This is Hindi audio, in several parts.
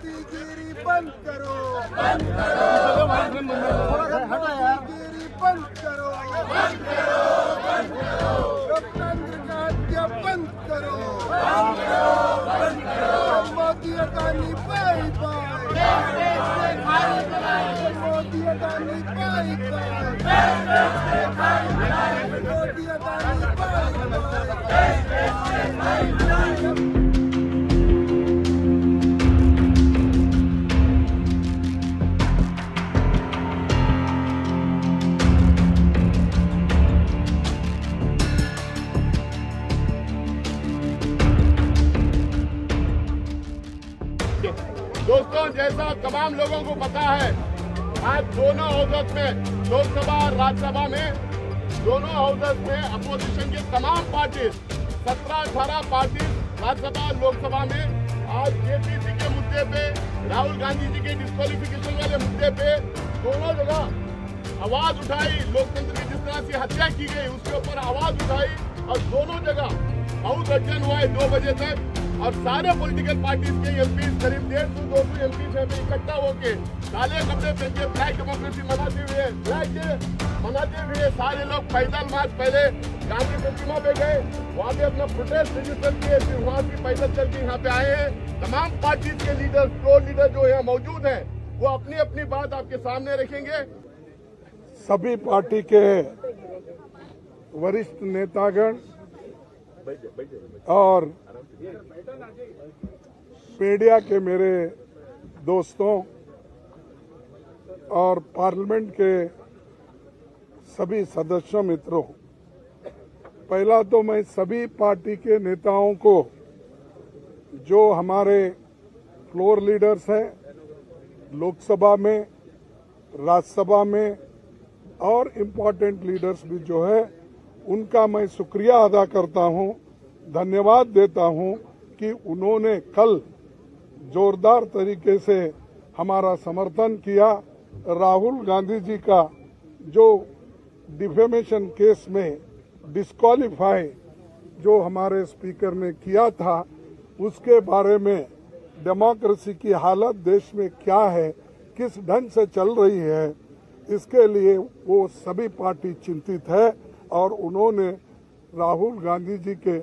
मोदीगिरी बंद करो, बंद करो, मोदीगिरी बंद करो, बंद करो, बंद करो, लोकतंत्र का हत्या बंद करो, बंद करो, बंद करो, Modi Adani bye bye, Modi Adani bye bye, Modi Adani bye bye. दोस्तों, जैसा तमाम लोगों को पता है, आज दोनों हाउसेस में, लोकसभा और राज्यसभा में, दोनों हाउसेस में अपोजिशन की तमाम पार्टी 17-18 पार्टी राज्यसभा और लोकसभा में आज जेपीसी के मुद्दे पे, राहुल गांधी जी के डिस्क्वालिफिकेशन वाले मुद्दे पे दोनों जगह आवाज उठाई। लोकतंत्र की जिस तरह से हत्या की गई उसके ऊपर आवाज उठाई और दोनों जगह बहुत अध्ययन हुआ है 2 बजे तक। और सारे पॉलिटिकल पार्टीज के एमपी, करीब 150-200 एमपी इकट्ठा होके काले कपड़े पहन के ब्लैक डेमोक्रेसी मनाते हुए सारे लोग पैदल मार्च पहले गांधी प्रतिमा पे गए, वहाँ पे अपना प्रोटेस्ट रजिस्टर किए, फिर वहाँ से पैदल चल के यहाँ पे आए हैं। तमाम पार्टीज के लीडर, फ्लोर लीडर जो यहाँ मौजूद हैं, वो अपनी अपनी बात आपके सामने रखेंगे। सभी पार्टी के वरिष्ठ नेतागण और मीडिया के मेरे दोस्तों और पार्लियामेंट के सभी सदस्यों मित्रों, पहला तो मैं सभी पार्टी के नेताओं को, जो हमारे फ्लोर लीडर्स हैं लोकसभा में, राज्यसभा में और इम्पोर्टेंट लीडर्स भी जो है, उनका मैं शुक्रिया अदा करता हूं, धन्यवाद देता हूं कि उन्होंने कल जोरदार तरीके से हमारा समर्थन किया। राहुल गांधी जी का जो डिफेमेशन केस में डिस्क्वालीफाई जो हमारे स्पीकर ने किया था, उसके बारे में डेमोक्रेसी की हालत देश में क्या है, किस ढंग से चल रही है, इसके लिए वो सभी पार्टी चिंतित है। और उन्होंने राहुल गांधी जी के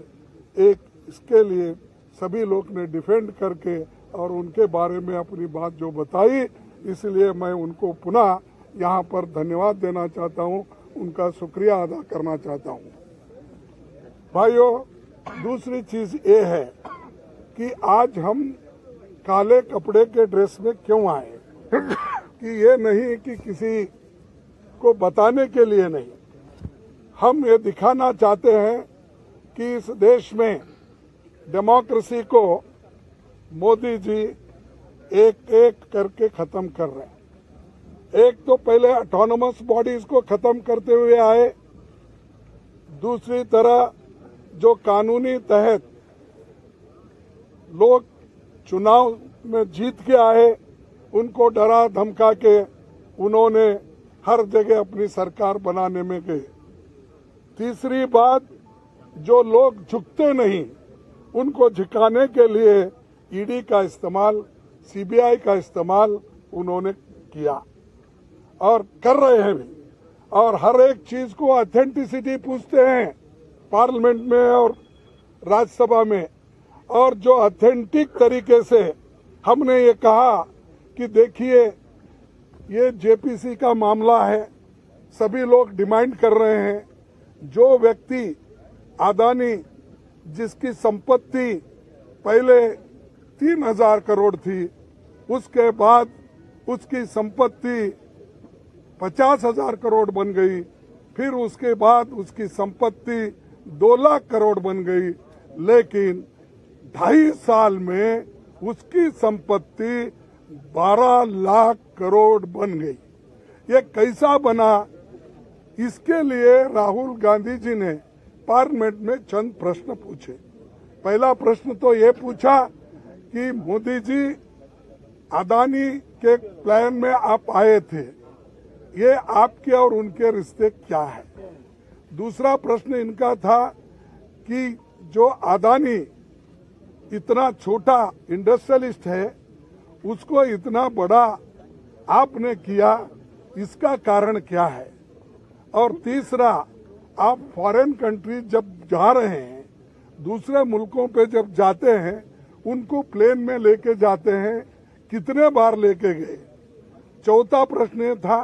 इसके लिए सभी लोग ने डिफेंड करके और उनके बारे में अपनी बात जो बताई, इसलिए मैं उनको पुनः यहाँ पर धन्यवाद देना चाहता हूँ, उनका शुक्रिया अदा करना चाहता हूँ। भाइयों, दूसरी चीज ये है कि आज हम काले कपड़े के ड्रेस में क्यों आए कि ये नहीं कि किसी को बताने के लिए नहीं, हम ये दिखाना चाहते हैं कि इस देश में डेमोक्रेसी को मोदी जी एक एक करके खत्म कर रहे हैं। एक तो पहले ऑटोनोमस बॉडीज को खत्म करते हुए आए, दूसरी तरह जो कानूनी तहत लोग चुनाव में जीत के आए, उनको डरा धमका के उन्होंने हर जगह अपनी सरकार बनाने में गए। तीसरी बात, जो लोग झुकते नहीं उनको झुकाने के लिए ईडी का इस्तेमाल, सीबीआई का इस्तेमाल उन्होंने किया और कर रहे हैं भी। और हर एक चीज को ऑथेंटिसिटी पूछते हैं पार्लियामेंट में और राज्यसभा में। और जो ऑथेंटिक तरीके से हमने ये कहा कि देखिए, ये जेपीसी का मामला है, सभी लोग डिमांड कर रहे हैं, जो व्यक्ति अडानी जिसकी संपत्ति पहले 3,000 करोड़ थी, उसके बाद उसकी संपत्ति 50,000 करोड़ बन गई, फिर उसके बाद उसकी संपत्ति 2 लाख करोड़ बन गई, लेकिन 2.5 साल में उसकी संपत्ति 12 लाख करोड़ बन गई। ये कैसा बना? इसके लिए राहुल गांधी जी ने पार्लियामेंट में चंद प्रश्न पूछे। पहला प्रश्न तो ये पूछा कि मोदी जी, अडानी के प्लान में आप आए थे, ये आपके और उनके रिश्ते क्या है? दूसरा प्रश्न इनका था कि जो अडानी इतना छोटा इंडस्ट्रियलिस्ट है, उसको इतना बड़ा आपने किया, इसका कारण क्या है? और तीसरा, आप फॉरेन कंट्री जब जा रहे हैं, दूसरे मुल्कों पे जब जाते हैं, उनको प्लेन में लेके जाते हैं, कितने बार लेके गए? चौथा प्रश्न ये था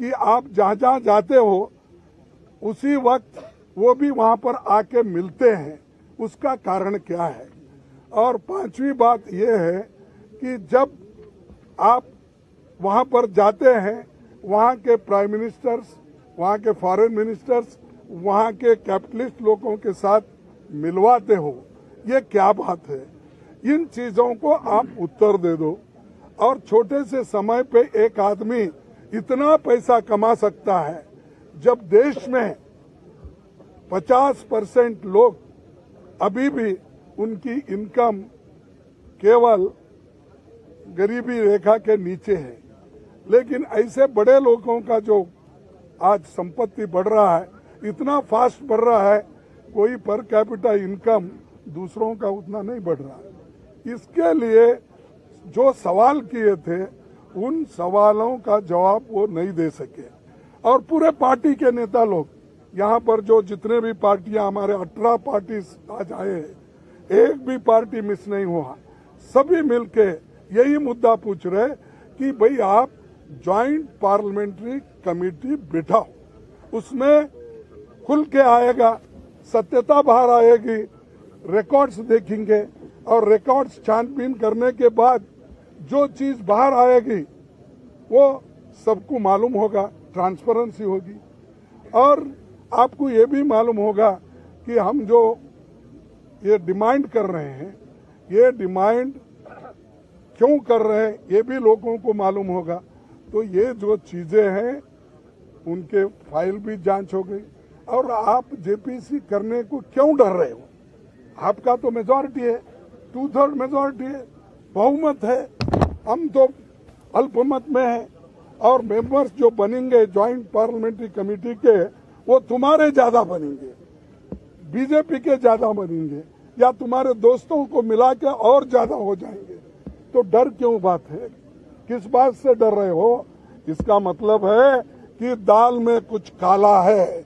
कि आप जहाँ जहाँ जाते हो उसी वक्त वो भी वहाँ पर आके मिलते हैं, उसका कारण क्या है? और पांचवी बात ये है कि जब आप वहाँ पर जाते हैं, वहाँ के प्राइम मिनिस्टर्स, वहाँ के फॉरेन मिनिस्टर्स, वहाँ के कैपिटलिस्ट लोगों के साथ मिलवाते हो, ये क्या बात है? इन चीजों को आप उत्तर दे दो। और छोटे से समय पे एक आदमी इतना पैसा कमा सकता है, जब देश में 50% लोग अभी भी उनकी इनकम केवल गरीबी रेखा के नीचे है। लेकिन ऐसे बड़े लोगों का जो आज संपत्ति बढ़ रहा है, इतना फास्ट बढ़ रहा है, कोई पर कैपिटा इनकम दूसरों का उतना नहीं बढ़ रहा है। इसके लिए जो सवाल किए थे, उन सवालों का जवाब वो नहीं दे सके। और पूरे पार्टी के नेता लोग यहाँ पर जो जितने भी पार्टियां, हमारे 18 पार्टी आज आए हैं, एक भी पार्टी मिस नहीं हुआ। सभी मिलके यही मुद्दा पूछ रहे कि भाई आप ज्वाइंट पार्लियामेंट्री कमेटी बिठाओ, उसमें खुल के आएगा, सत्यता बाहर आएगी, रिकॉर्ड्स देखेंगे और रिकॉर्ड्स छानबीन करने के बाद जो चीज बाहर आएगी वो सबको मालूम होगा, ट्रांसपेरेंसी होगी। और आपको ये भी मालूम होगा कि हम जो ये डिमांड कर रहे हैं, ये डिमांड क्यों कर रहे हैं, ये भी लोगों को मालूम होगा। तो ये जो चीजें हैं, उनके फाइल भी जांच हो गई। और आप जेपीसी करने को क्यों डर रहे हो? आपका तो मेजॉरिटी है, 2/3 मेजॉरिटी है, बहुमत है। हम तो अल्पमत में हैं। और मेंबर्स जो बनेंगे ज्वाइंट पार्लियामेंट्री कमेटी के, वो तुम्हारे ज्यादा बनेंगे, बीजेपी के ज्यादा बनेंगे, या तुम्हारे दोस्तों को मिला के और ज्यादा हो जाएंगे। तो डर क्यों बात है? किस बात से डर रहे हो? इसका मतलब है कि दाल में कुछ काला है।